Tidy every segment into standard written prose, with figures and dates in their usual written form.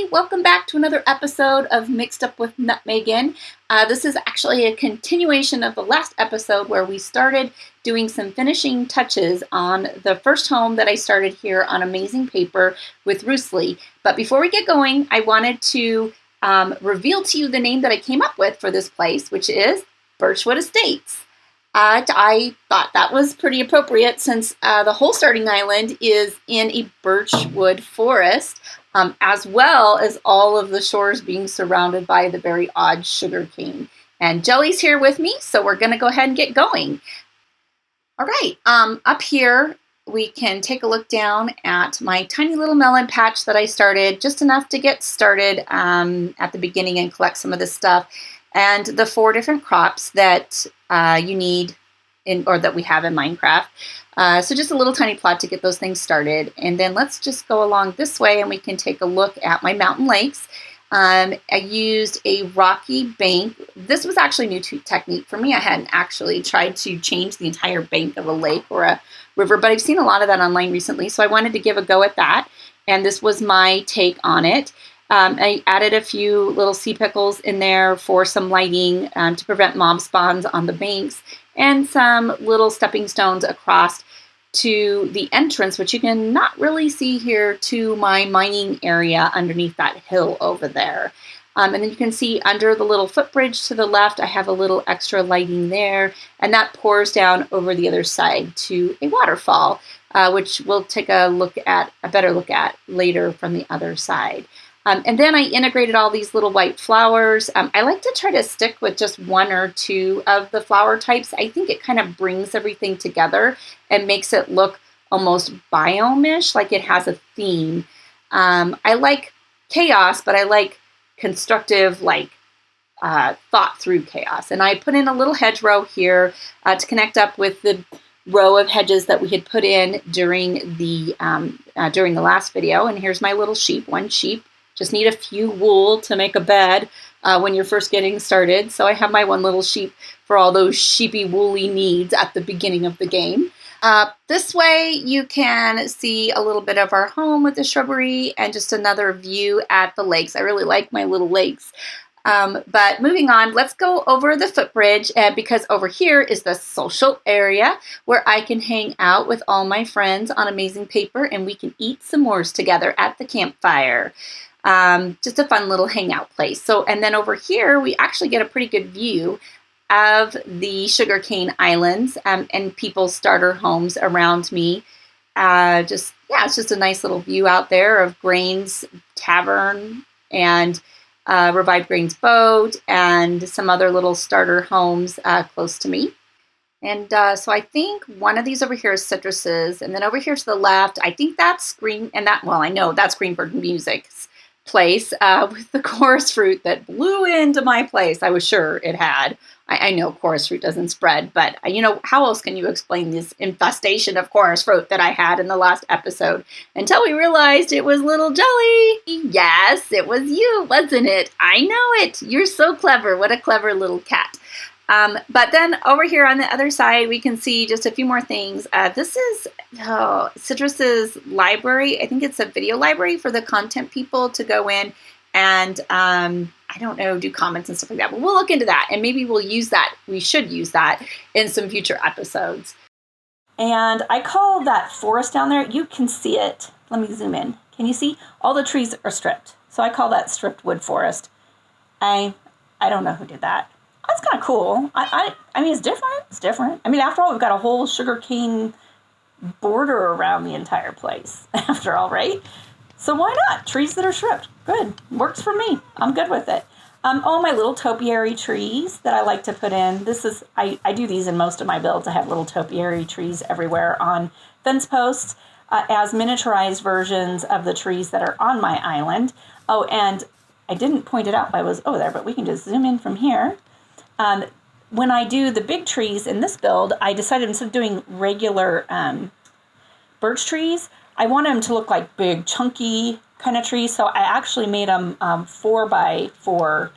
Hi, welcome back to another episode of Mixed Up with Nutmegan. This is actually a continuation of the last episode where we started doing some finishing touches on the first home that I started here on Amazing Paper with Roosely. But before we get going, I wanted to reveal to you the name that I came up with for this place, which is Birchwood Estates. I thought that was pretty appropriate since the whole starting island is in a birchwood forest, as well as all of the shores being surrounded by the very odd sugar cane. And Jellie's here with me, so we're going to go ahead and get going. All right, up here we can take a look down at my tiny little melon patch that I started, just enough to get started at the beginning and collect some of this stuff, and the 4 different crops that you need or that we have in Minecraft. So just a little tiny plot to get those things started. And then let's just go along this way and we can take a look at my mountain lakes. I used a rocky bank. This was actually a new technique for me. I hadn't actually tried to change the entire bank of a lake or a river, but I've seen a lot of that online recently. So I wanted to give a go at that. And this was my take on it. I added a few little sea pickles in there for some lighting to prevent mob spawns on the banks, and some little stepping stones across to the entrance, which you can not really see here, to my mining area underneath that hill over there. And then you can see under the little footbridge to the left, I have a little extra lighting there, and that pours down over the other side to a waterfall, which we'll take a better look at later from the other side. And then I integrated all these little white flowers. I like to try to stick with just 1 or 2 of the flower types. I think it kind of brings everything together and makes it look almost biome-ish, like it has a theme. I like chaos, but I like constructive, thought through chaos. And I put in a little hedgerow here to connect up with the row of hedges that we had put in during the last video. And here's my little sheep, 1 sheep. Just need a few wool to make a bed when you're first getting started. So I have my 1 little sheep for all those sheepy woolly needs at the beginning of the game. This way you can see a little bit of our home with the shrubbery and just another view at the lakes. I really like my little lakes. But moving on, let's go over the footbridge because over here is the social area where I can hang out with all my friends on Amazing Paper and we can eat s'mores together at the campfire. Just a fun little hangout place. And then over here, we actually get a pretty good view of the sugarcane islands and people's starter homes around me. It's just a nice little view out there of Grain's Tavern and Revived Grain's Boat and some other little starter homes close to me. And so I think one of these over here is Citrus's, and then over here to the left, I think that's I know that's Greenberg Music's place with the chorus fruit that blew into my place. I was sure it had. I know chorus fruit doesn't spread, but how else can you explain this infestation of chorus fruit that I had in the last episode until we realized it was little Jelly? Yes, it was you, wasn't it? I know it. You're so clever. What a clever little cat. But then over here on the other side, we can see just a few more things. This is Citrus's library. I think it's a video library for the content people to go in and, I don't know, do comments and stuff like that. But we'll look into that, and maybe we'll use that. We should use that in some future episodes. And I call that forest down there. You can see it. Let me zoom in. Can you see? All the trees are stripped. So I call that stripped wood forest. I don't know who did that. That's kind of cool. I mean, it's different. It's different. I mean, after all, we've got a whole sugarcane border around the entire place, after all, right? So why not? Trees that are stripped. Good. Works for me. I'm good with it. All my little topiary trees that I like to put in. I do these in most of my builds. I have little topiary trees everywhere on fence posts as miniaturized versions of the trees that are on my island. Oh, and I didn't point it out while I was over there, but we can just zoom in from here. When I do the big trees in this build, I decided instead of doing regular birch trees, I want them to look like big, chunky kind of trees. So I actually made them 4x4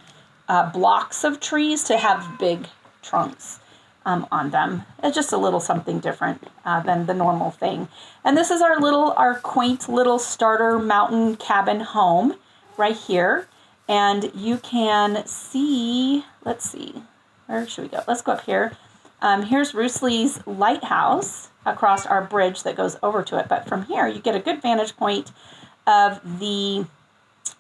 blocks of trees to have big trunks on them. It's just a little something different than the normal thing. And this is our quaint little starter mountain cabin home. right here. And you can see, let's see, where should we go? Let's go up here. Here's Roosley's lighthouse across our bridge that goes over to it. But from here, you get a good vantage point of the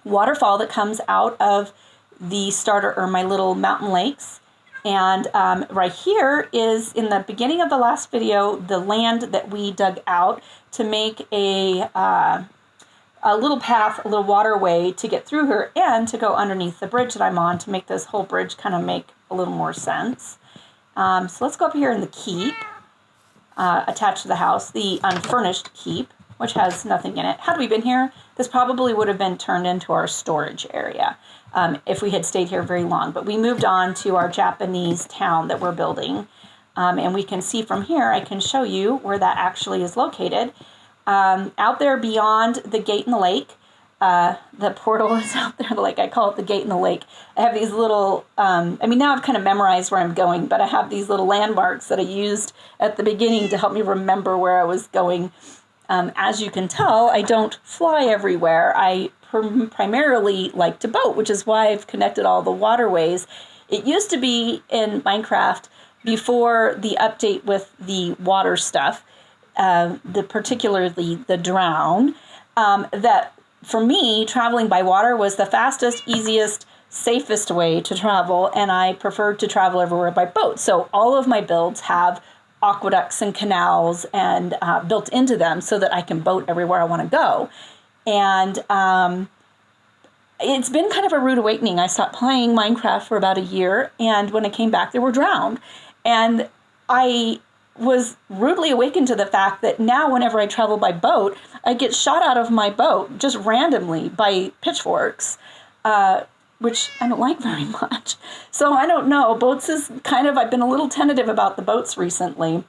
waterfall that comes out of the starter, or my little mountain lakes. And right here is, in the beginning of the last video, the land that we dug out to make a little path, a little waterway to get through here and to go underneath the bridge that I'm on to make this whole bridge kind of make a little more sense. So let's go up here in the keep, attached to the house, the unfurnished keep, which has nothing in it. Had we been here, this probably would have been turned into our storage area if we had stayed here very long. But we moved on to our Japanese town that we're building. And we can see from here, I can show you where that actually is located. Out there beyond the gate in the lake, the portal is out there, like I call it the gate in the lake. I have these little, now I've kind of memorized where I'm going, but I have these little landmarks that I used at the beginning to help me remember where I was going. As you can tell, I don't fly everywhere. I primarily like to boat, which is why I've connected all the waterways. It used to be in Minecraft, before the update with the water stuff, particularly the drown, that for me, traveling by water was the fastest, easiest, safest way to travel, and I preferred to travel everywhere by boat. So all of my builds have aqueducts and canals and built into them so that I can boat everywhere I want to go. And it's been kind of a rude awakening. I stopped playing Minecraft for about a year, and when I came back, they were drowned. And I was rudely awakened to the fact that now whenever I travel by boat, I get shot out of my boat just randomly by pitchforks, which I don't like very much. So I don't know. Boats is kind of, I've been a little tentative about the boats recently,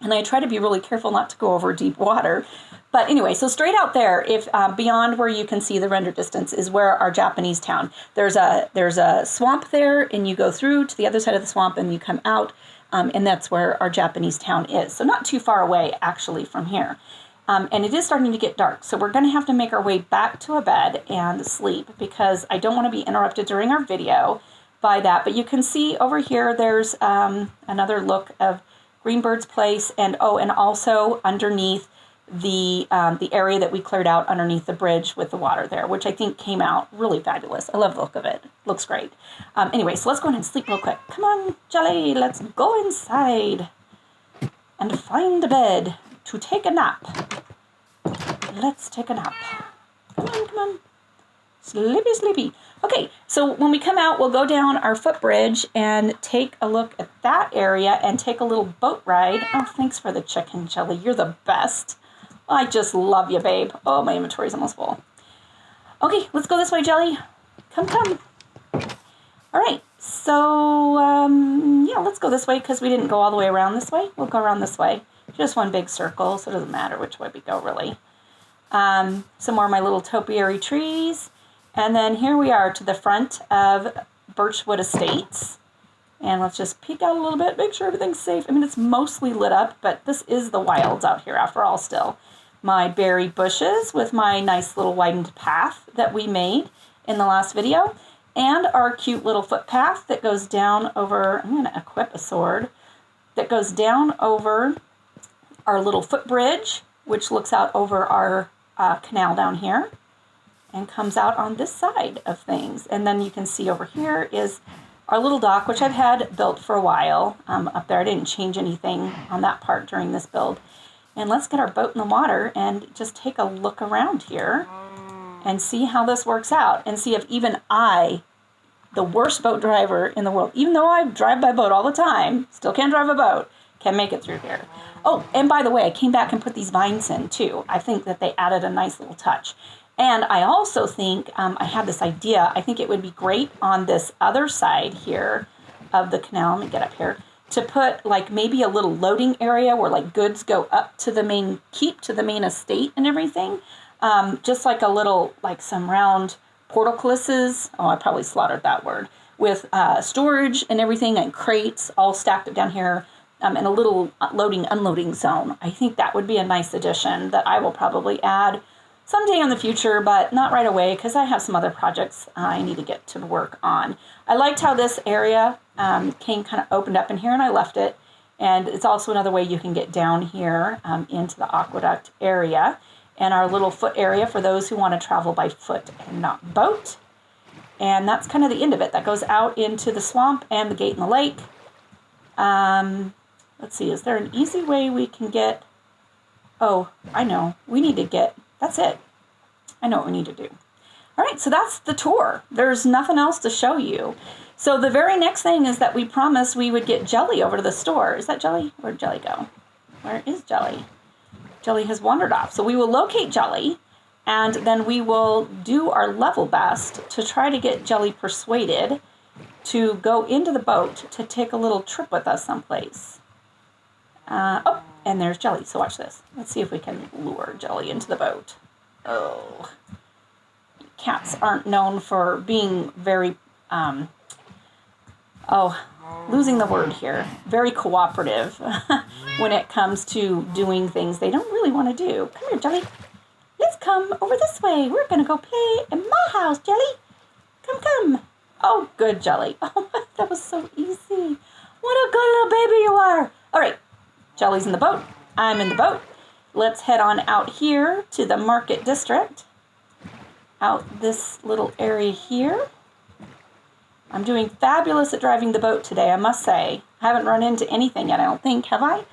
and I try to be really careful not to go over deep water. But anyway, so straight out there, if beyond where you can see the render distance, is where our Japanese town. There's a swamp there, and you go through to the other side of the swamp, and you come out, and that's where our Japanese town is. So not too far away, actually, from here. And it is starting to get dark, so we're going to have to make our way back to a bed and sleep, because I don't want to be interrupted during our video by that. But you can see over here, there's another look of Greenbird's place, and also underneath the area that we cleared out underneath the bridge with the water there, which I think came out really fabulous. I love the look of it. Looks great. Anyway, so let's go ahead and sleep real quick. Come on, Jelly, let's go inside and find a bed to take a nap. Let's take a nap. Come on. Sleepy, sleepy. Okay, so when we come out, we'll go down our footbridge and take a look at that area and take a little boat ride. Oh, thanks for the chicken, Jelly. You're the best. I just love you, babe. Oh, my inventory's almost full. Okay, let's go this way, Jelly. Come. All right, so, let's go this way because we didn't go all the way around this way. We'll go around this way. Just one big circle, so it doesn't matter which way we go, really. Some more of my little topiary trees. And then here we are to the front of Birchwood Estates. And let's just peek out a little bit, make sure everything's safe. I mean, it's mostly lit up, but this is the wilds out here after all still. My berry bushes with my nice little widened path that we made in the last video. And our cute little footpath that goes down over, I'm going to equip a sword, that goes down over our little footbridge, which looks out over our canal down here and comes out on this side of things. And then you can see over here is our little dock, which I've had built for a while up there. I didn't change anything on that part during this build. And let's get our boat in the water and just take a look around here and see how this works out and see if even I, the worst boat driver in the world, even though I drive by boat all the time, still can't drive a boat, can make it through here. Oh, and by the way, I came back and put these vines in too. I think that they added a nice little touch. And I also think, I had this idea, I think it would be great on this other side here of the canal, let me get up here, to put like maybe a little loading area where like goods go up to the main keep, to the main estate and everything. Just like a little, like some round portcullises, I probably slaughtered that word, with storage and everything and crates all stacked up down here. And a little loading, unloading zone. I think that would be a nice addition that I will probably add someday in the future, but not right away because I have some other projects I need to get to work on. I liked how this area came kind of opened up in here, and I left it. And it's also another way you can get down here into the aqueduct area, and our little foot area for those who want to travel by foot and not boat. And that's kind of the end of it. That goes out into the swamp and the gate in the lake. Let's see, is there an easy way we can get... Oh, I know. We need to get... That's it. I know what we need to do. All right, so that's the tour. There's nothing else to show you. So the very next thing is that we promised we would get Jelly over to the store. Is that Jelly? Where'd Jelly go? Where is Jelly? Jelly has wandered off. So we will locate Jelly, and then we will do our level best to try to get Jelly persuaded to go into the boat to take a little trip with us someplace. Oh, and there's Jelly. So watch this. Let's see if we can lure Jelly into the boat. Oh, cats aren't known for being very, losing the word here, very cooperative when it comes to doing things they don't really want to do. Come here, Jelly. Let's come over this way. We're going to go play in my house, Jelly. Come. Oh, good, Jelly. Oh, that was so easy. What a good little baby you are. All right, Jelly's in the boat. I'm in the boat. Let's head on out here to the Market District. Out this little area here. I'm doing fabulous at driving the boat today, I must say. I haven't run into anything yet, I don't think, have I?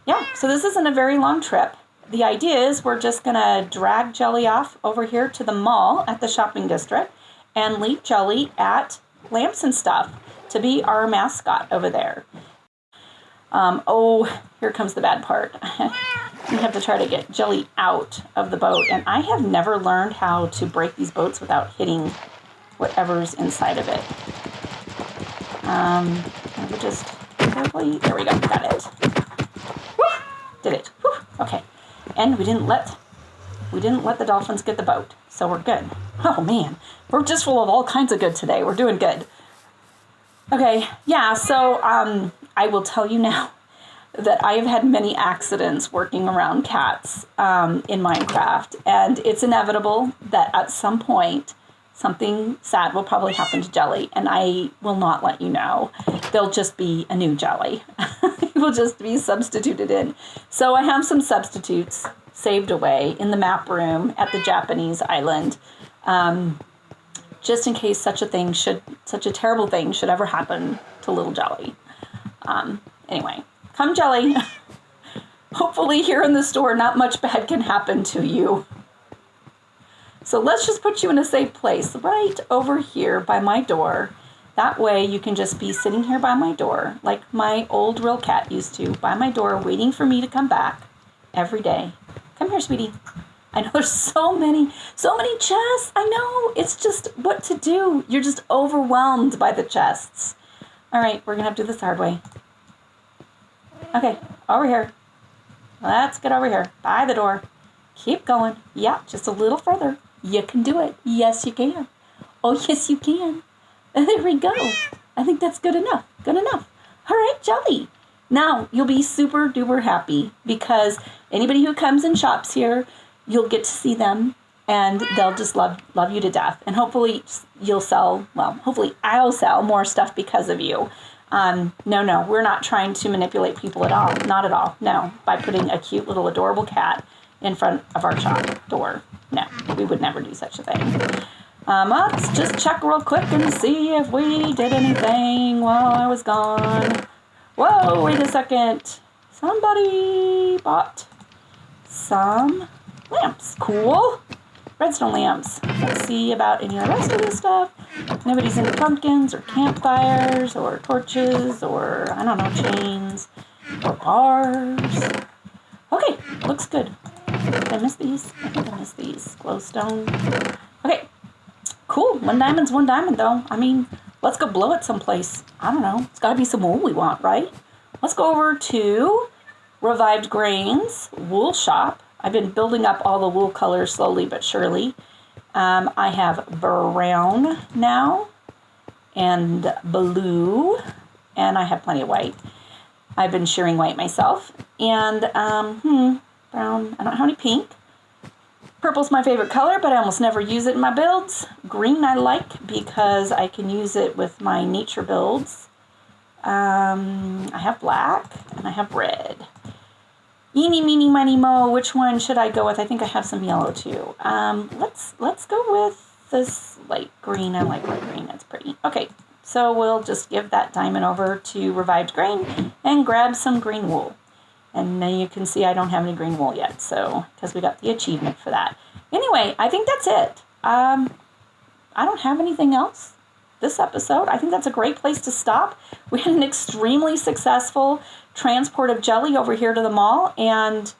Yeah, so this isn't a very long trip. The idea is we're just going to drag Jelly off over here to the mall at the shopping district and leave Jelly at Lamps and Stuff to be our mascot over there. Here comes the bad part. We have to try to get Jelly out of the boat, and I have never learned how to break these boats without hitting whatever's inside of it. We'll just carefully, there we go, got it. Woo! Did it. Woo! Okay. And we didn't let the dolphins get the boat, so we're good. Oh man, we're just full of all kinds of good today. We're doing good. Okay, yeah, so I will tell you now that I have had many accidents working around cats in Minecraft, and it's inevitable that at some point something sad will probably happen to Jelly, and I will not let you know. There'll just be a new Jelly. He will just be substituted in. So I have some substitutes saved away in the map room at the Japanese island, just in case such a terrible thing should ever happen to little Jelly. Anyway, come Jelly. Hopefully here in the store, not much bad can happen to you. So let's just put you in a safe place right over here by my door. That way you can just be sitting here by my door, like my old real cat used to, by my door, waiting for me to come back every day. Come here, sweetie. I know there's so many chests. I know, it's just what to do. You're just overwhelmed by the chests. All right, we're gonna have to do this the hard way. Okay, over here. Let's get over here, by the door. Keep going. Yeah, just a little further. You can do it. Yes, you can. Oh, yes, you can. There we go. I think that's good enough. Good enough. All right, Jelly. Now, you'll be super duper happy because anybody who comes and shops here, you'll get to see them and they'll just love you to death. And hopefully hopefully I'll sell more stuff because of you. No, we're not trying to manipulate people at all. Not at all. No, by putting a cute little adorable cat in front of our shop door. No, we would never do such a thing. Let's just check real quick and see if we did anything while I was gone. Whoa, wait a second. Somebody bought some lamps. Cool. Redstone lamps. Let's see about any of the rest of this stuff. Nobody's into pumpkins or campfires or torches or, I don't know, chains or bars. Okay, looks good. Did I miss these? I think I missed these. Glowstone. Okay, cool. One diamond's one diamond, though. I mean, let's go blow it someplace. I don't know. It's got to be some wool we want, right? Let's go over to Revived Grains Wool Shop. I've been building up all the wool colors slowly but surely. I have brown now and blue, and I have plenty of white. I've been shearing white myself. And, brown, I don't have any pink. Purple's my favorite color, but I almost never use it in my builds. Green I like because I can use it with my nature builds. I have black and I have red. Eeny, meeny, miny, mo, which one should I go with? I think I have some yellow too. Let's go with this light green. I like light green, that's pretty. Okay, so we'll just give that diamond over to Revived Grain and grab some green wool. And then you can see I don't have any green wool yet, so because we got the achievement for that. Anyway, I think that's it. I don't have anything else this episode. I think that's a great place to stop. We had an extremely successful transport of jelly over here to the mall, and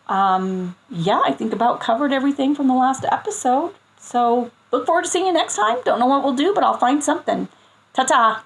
yeah, I think about covered everything from the last episode. So look forward to seeing you next time. Don't know what we'll do, but I'll find something. Ta-ta!